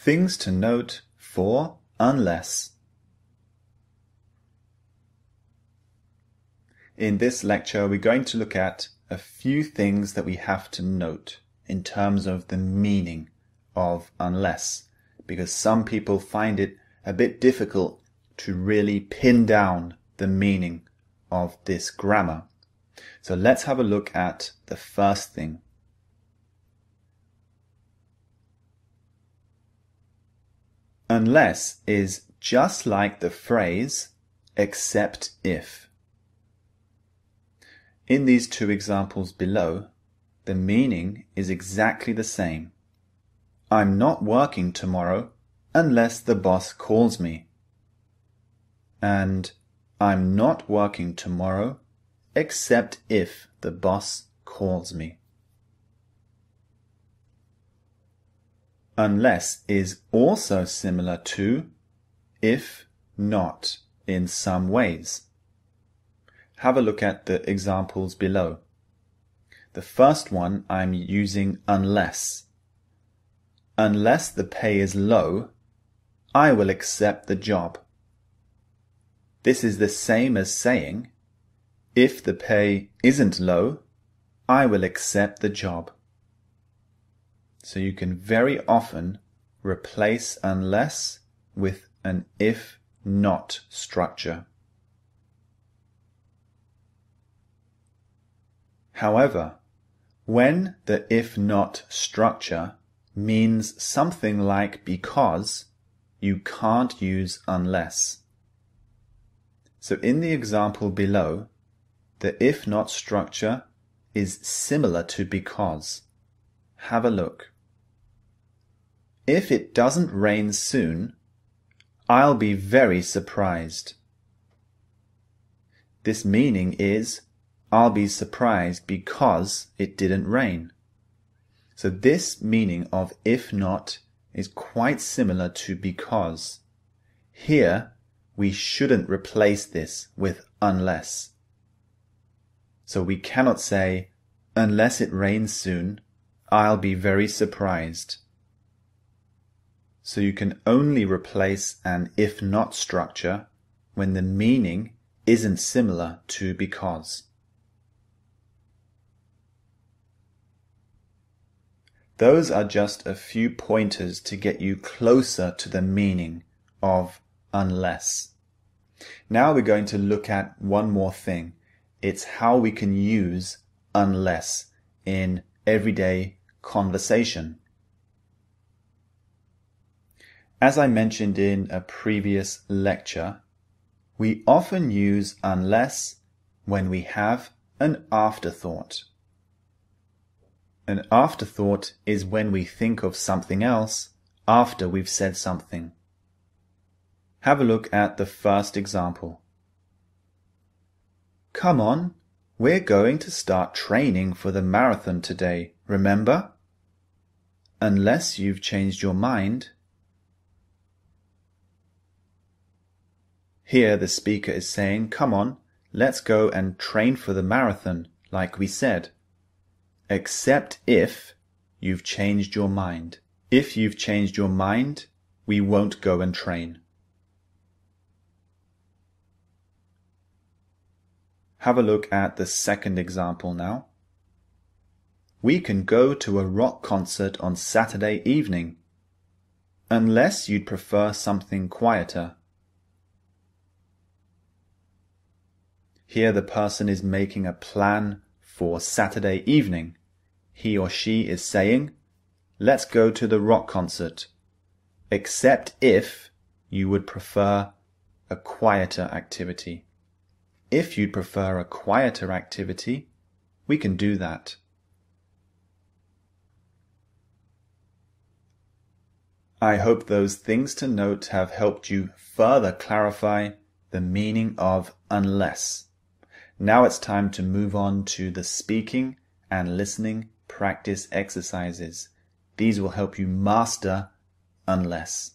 Things to note for unless. In this lecture, we're going to look at a few things that we have to note in terms of the meaning of unless, because some people find it a bit difficult to really pin down the meaning of this grammar. So let's have a look at the first thing. Unless is just like the phrase except if. In these two examples below, the meaning is exactly the same. I'm not working tomorrow unless the boss calls me. And I'm not working tomorrow except if the boss calls me. Unless is also similar to if not in some ways. Have a look at the examples below. The first one, I'm using unless. Unless the pay is low, I will accept the job. This is the same as saying, if the pay isn't low, I will accept the job. So you can very often replace unless with an if not structure. However, when the if not structure means something like because, you can't use unless. So in the example below, the if not structure is similar to because. Have a look. If it doesn't rain soon, I'll be very surprised. This meaning is, I'll be surprised because it didn't rain. So this meaning of if not is quite similar to because. Here, we shouldn't replace this with unless. So we cannot say, unless it rains soon, I'll be very surprised. So you can only replace an if not structure when the meaning isn't similar to because. Those are just a few pointers to get you closer to the meaning of unless. Now we're going to look at one more thing. It's how we can use unless in everyday conversation. As I mentioned in a previous lecture, we often use unless when we have an afterthought. An afterthought is when we think of something else after we've said something. Have a look at the first example. Come on, we're going to start training for the marathon today, remember? Unless you've changed your mind. Here the speaker is saying, come on, let's go and train for the marathon, like we said. Except if you've changed your mind. If you've changed your mind, we won't go and train. Have a look at the second example now. We can go to a rock concert on Saturday evening, unless you'd prefer something quieter. Here the person is making a plan for Saturday evening. He or she is saying, let's go to the rock concert, except if you would prefer a quieter activity. If you'd prefer a quieter activity, we can do that. I hope those things to note have helped you further clarify the meaning of unless. Now it's time to move on to the speaking and listening practice exercises. These will help you master unless.